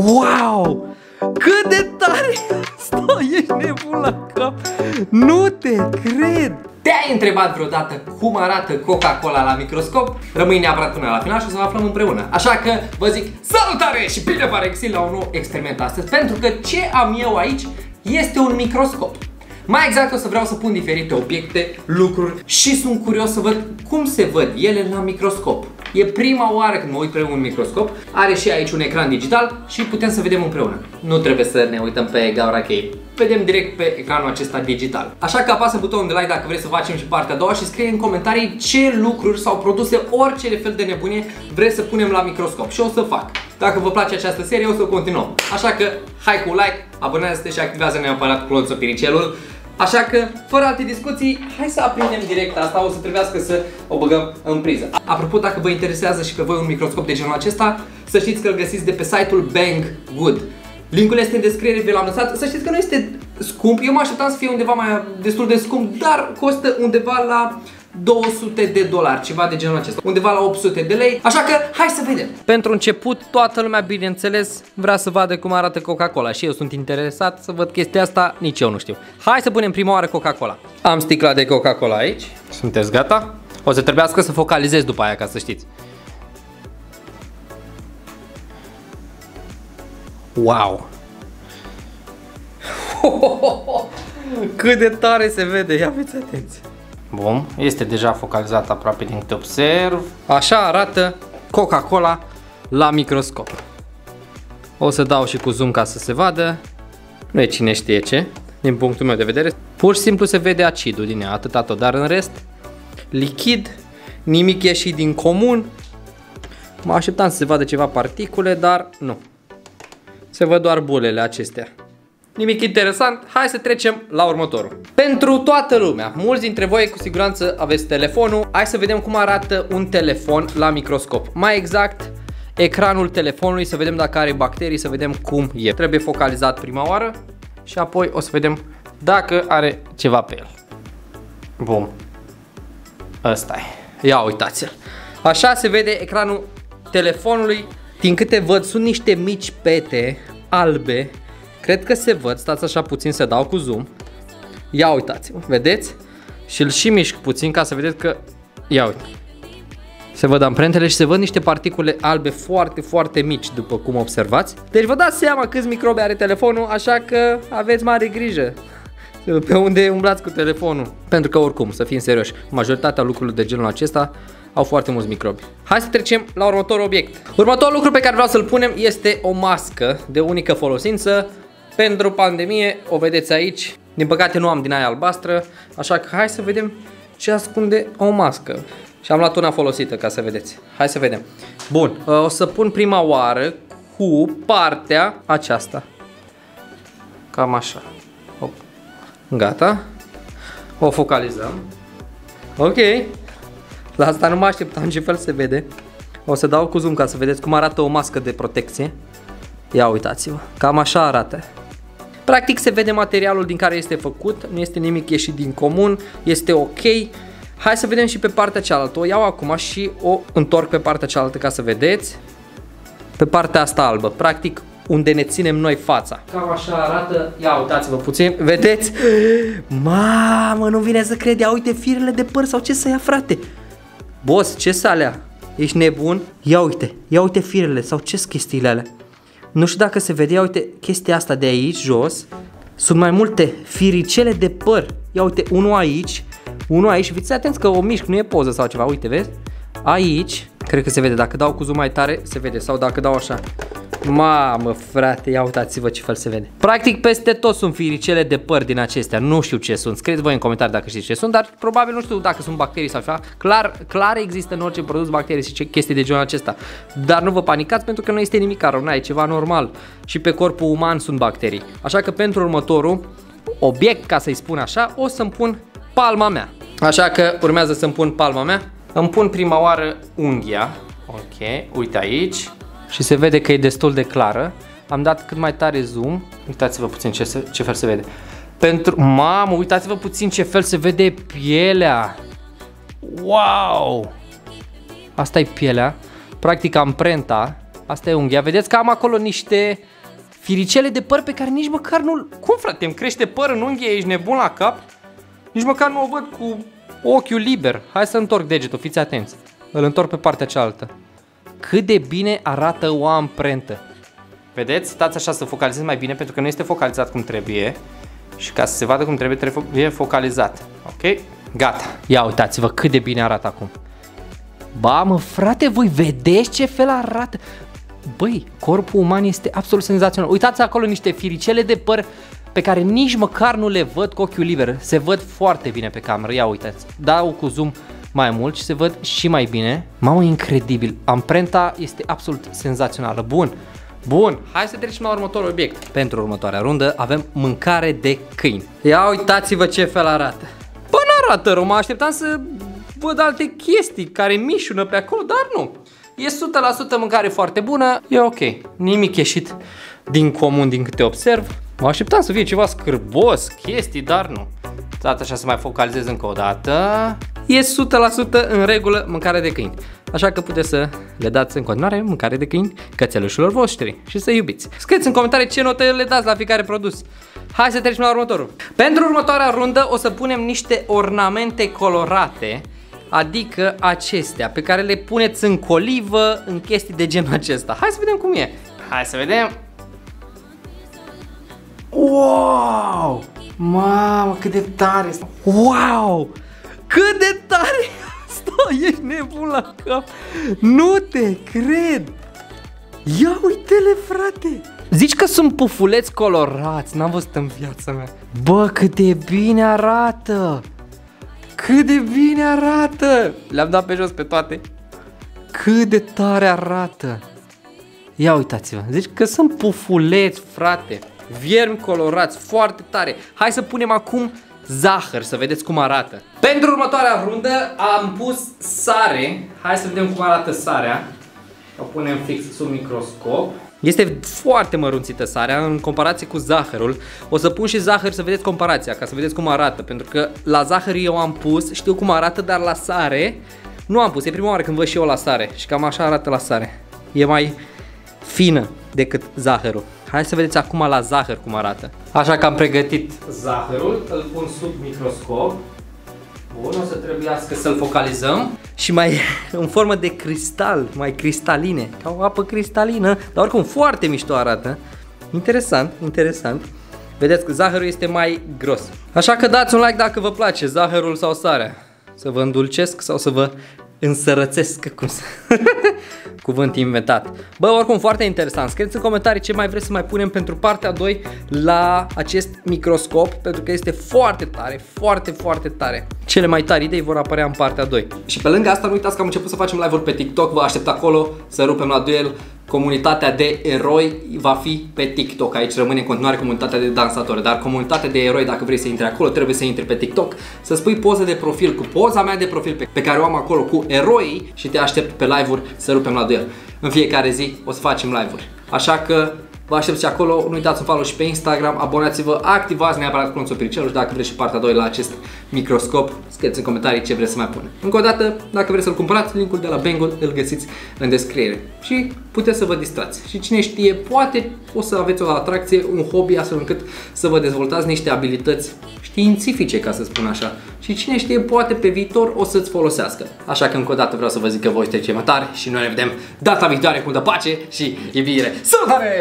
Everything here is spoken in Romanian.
Wow! Cât de tare asta! Ești nebun la cap! Nu te cred! Te-ai întrebat vreodată cum arată Coca-Cola la microscop? Rămâi neapărat până la final și o să o aflăm împreună. Așa că vă zic salutare și bine v-am regăsit la un nou experiment astăzi. Pentru că ce am eu aici este un microscop. Mai exact o să vreau să pun diferite obiecte, lucruri și sunt curios să văd cum se văd ele la microscop. E prima oară când mă uit pe un microscop. Are și aici un ecran digital și putem să vedem împreună. Nu trebuie să ne uităm pe gaura cheie. Vedem direct pe ecranul acesta digital. Așa că apasă butonul de like dacă vrei să facem și partea a doua și scrie în comentarii ce lucruri sau produse, orice fel de nebunie vreți să punem la microscop și o să fac. Dacă vă place această serie o să o continuăm. Așa că hai cu like, abonează-te și activează neapărat clopoțel piricelul. Așa că, fără alte discuții, hai să aprindem direct asta, o să trebuiască să o băgăm în priză. Apropo, dacă vă interesează și pe voi un microscop de genul acesta, să știți că îl găsiți de pe site-ul Banggood. Linkul este în descriere, vi l-am lăsat. Să știți că nu este scump, eu mă așteptam să fie undeva mai destul de scump, dar costă undeva la $200, ceva de genul acesta, undeva la 800 de lei, așa că hai să vedem. Pentru început, toată lumea, bineînțeles, vrea să vadă cum arată Coca-Cola și eu sunt interesat să văd chestia asta, nici eu nu știu. Hai să punem prima oară Coca-Cola. Am sticla de Coca-Cola aici, sunteți gata? O să trebuiască să focalizez după aia, ca să știți. Wow! Cât de tare se vede, ia aveți atenție. Bun, este deja focalizat aproape din câte observ. Așa arată Coca-Cola la microscop. O să dau și cu zoom ca să se vadă. Nu e cine știe ce, din punctul meu de vedere. Pur și simplu se vede acidul din ea, atâta tot, dar în rest lichid, nimic ieșit din comun. Mă așteptam să se vadă ceva particule, dar nu. Se văd doar bulele acestea. Nimic interesant, hai să trecem la următorul. Pentru toată lumea, mulți dintre voi cu siguranță aveți telefonul. Hai să vedem cum arată un telefon la microscop. Mai exact, ecranul telefonului, să vedem dacă are bacterii, să vedem cum e. Trebuie focalizat prima oară și apoi o să vedem dacă are ceva pe el. Bun. Ăsta e. Ia uitați-l. Așa se vede ecranul telefonului. Din câte văd, sunt niște mici pete albe. Cred că se văd, stați așa puțin să dau cu zoom. Ia uitați-vă, vedeți? Și îl și mișc puțin ca să vedeți că... Ia uite. Se văd amprentele și se văd niște particule albe foarte, foarte mici, după cum observați. Deci vă dați seama câți microbi are telefonul, așa că aveți mare grijă pe unde umblați cu telefonul. Pentru că oricum, să fim serioși, majoritatea lucrurilor de genul acesta au foarte mulți microbi. Hai să trecem la următorul obiect. Următorul lucru pe care vreau să-l punem este o mască de unică folosință. Pentru pandemie, o vedeți aici. Din păcate nu am din aia albastră, așa că hai să vedem ce ascunde o mască. Și am luat una folosită ca să vedeți. Hai să vedem. Bun, o să pun prima oară cu partea aceasta. Cam așa. Hop. Gata. O focalizăm. Ok. La asta nu mă așteptam ce fel se vede. O să dau cu zoom ca să vedeți cum arată o mască de protecție. Ia uitați-vă, cam așa arată. Practic se vede materialul din care este făcut, nu este nimic ieșit din comun, este ok. Hai să vedem și pe partea cealaltă. O iau acum și o întorc pe partea cealaltă ca să vedeți. Pe partea asta albă, practic unde ne ținem noi fața. Cam așa arată, ia uitați-vă puțin, vedeți? Mamă, nu vine să cred, ia uite firele de păr sau ce să ia, frate? Boss, ce să alea? Ești nebun? Ia uite firele sau ce sunt chestiile alea? Nu știu dacă se vede, ia uite chestia asta de aici, jos. Sunt mai multe firicele de păr. Ia uite, unul aici, fiți atenți că o mișc, nu e poză sau ceva, uite, vezi? Aici, cred că se vede, dacă dau cu zoom mai tare, se vede, sau dacă dau așa. Mamă, frate, ia uitați-vă ce fel se vede. Practic peste tot sunt firicele de păr din acestea. Nu știu ce sunt, scrieți voi în comentarii dacă știți ce sunt, dar probabil nu știu dacă sunt bacterii sau ceva. Clar există în orice produs bacterii și chestii de genul acesta. Dar nu vă panicați pentru că nu este nimic rău, e ceva normal. Și pe corpul uman sunt bacterii. Așa că pentru următorul obiect, ca să-i spun așa, o să-mi pun palma mea. Așa că urmează să-mi pun palma mea. Îmi pun prima oară unghia. Ok, uite aici. Și se vede că e destul de clară. Am dat cât mai tare zoom. Uitați-vă puțin ce fel se vede. Mamă, uitați-vă puțin ce fel se vede pielea. Wow! Asta e pielea. Practic amprenta Asta e unghia. Vedeți că am acolo niște firicele de păr pe care nici măcar nu... Cum, frate, îmi crește păr în unghie? Ești nebun la cap? Nici măcar nu o văd cu ochiul liber. Hai să întorc degetul, fiți atenți. Îl întorc pe partea cealaltă. Cât de bine arată o amprentă. Vedeți? Stați așa să focalizez mai bine, pentru că nu este focalizat cum trebuie. Și ca să se vadă cum trebuie focalizat. Ok? Gata. Ia uitați-vă cât de bine arată acum. Ba, mă, frate, voi vedeți ce fel arată? Băi, corpul uman este absolut senzațional. Uitați acolo niște firicele de păr pe care nici măcar nu le văd cu ochiul liber. Se văd foarte bine pe cameră. Ia uitați. Dau cu zoom mai mult și se văd și mai bine. Mamă, incredibil. Amprenta este absolut senzațională. Bun. Bun, hai să trecem la următorul obiect. Pentru următoarea rundă avem mâncare de câini. Ia uitați-vă ce fel arată. Bă, nu arată rău, mă așteptam să văd alte chestii care mișună pe acolo, dar nu. E 100% mâncare foarte bună, e ok. Nimic ieșit din comun din câte observ. Mă așteptam să fie ceva scârbos, chestii, dar nu. Stați așa să mai focalizez încă o dată. E 100% în regulă mâncare de câini. Așa că puteți să le dați în continuare mâncare de câini cățelușilor voștri și să iubiți. Scrieți în comentarii ce notă le dați la fiecare produs. Hai să trecem la următorul. Pentru următoarea rundă o să punem niște ornamente colorate, adică acestea pe care le puneți în colivă, în chestii de genul acesta. Hai să vedem cum e. Hai să vedem. Wow! Mamă, cât de tare! Wow! Cât de tare! Stai, ești nebun la cap! Nu te cred! Ia uite-le, frate! Zici că sunt pufuleți colorați, n-am văzut în viața mea. Bă, cât de bine arată! Cât de bine arată! Le-am dat pe jos pe toate. Cât de tare arată! Ia uitați-vă, zici că sunt pufuleți, frate! Viermi colorați, foarte tare. Hai să punem acum zahăr, să vedeți cum arată. Pentru următoarea rundă am pus sare. Hai să vedem cum arată sarea. O punem fix sub microscop. Este foarte mărunțită sarea în comparație cu zahărul. O să pun și zahăr să vedeți comparația, ca să vedeți cum arată. Pentru că la zahăr eu am pus, știu cum arată, dar la sare nu am pus. E prima oară când văd și eu la sare. Și cam așa arată la sare. E mai fină decât zahărul. Hai să vedeți acum la zahăr cum arată. Așa că am pregătit zahărul, îl pun sub microscop. Bun, o să trebuiască să-l focalizăm. Și mai în formă de cristal, mai cristaline, ca o apă cristalină. Dar oricum foarte mișto arată. Interesant, interesant. Vedeți că zahărul este mai gros. Așa că dați un like dacă vă place zahărul sau sarea. Să vă îndulcesc sau să vă însărățesc, cum să... cuvânt inventat. Bă, oricum foarte interesant. Scrieți în comentarii ce mai vreți să mai punem pentru partea 2 la acest microscop, pentru că este foarte tare, foarte, foarte tare. Cele mai tari idei vor apărea în partea 2. Și pe lângă asta nu uitați că am început să facem live-uri pe TikTok. Vă aștept acolo să rupem la duel. Comunitatea de eroi va fi pe TikTok. Aici rămâne în continuare comunitatea de dansatori. Dar comunitatea de eroi, dacă vrei să intri acolo, trebuie să intri pe TikTok, să-ți pui poză de profil cu poza mea de profil pe care o am acolo cu eroi și te aștept pe live-uri să rupem la duel. În fiecare zi o să facem live-uri. Așa că vă aștept și acolo, nu uitați să follow și pe Instagram, abonați-vă, activați neapărat clonțul piricelul și dacă vreți și partea 2 la acest microscop, scrieți în comentarii ce vreți să mai punem. Încă o dată, dacă vreți să-l cumpărați, linkul de la Bengal îl găsiți în descriere și puteți să vă distrați. Și cine știe, poate o să aveți o atracție, un hobby, astfel încât să vă dezvoltați niște abilități științifice, ca să spun așa. Și cine știe, poate pe viitor o să-ți folosească. Așa că încă o dată vreau să vă zic că voi sunteți cei mai tari și noi ne vedem data viitoare cu multă pace și iubire. Salutare!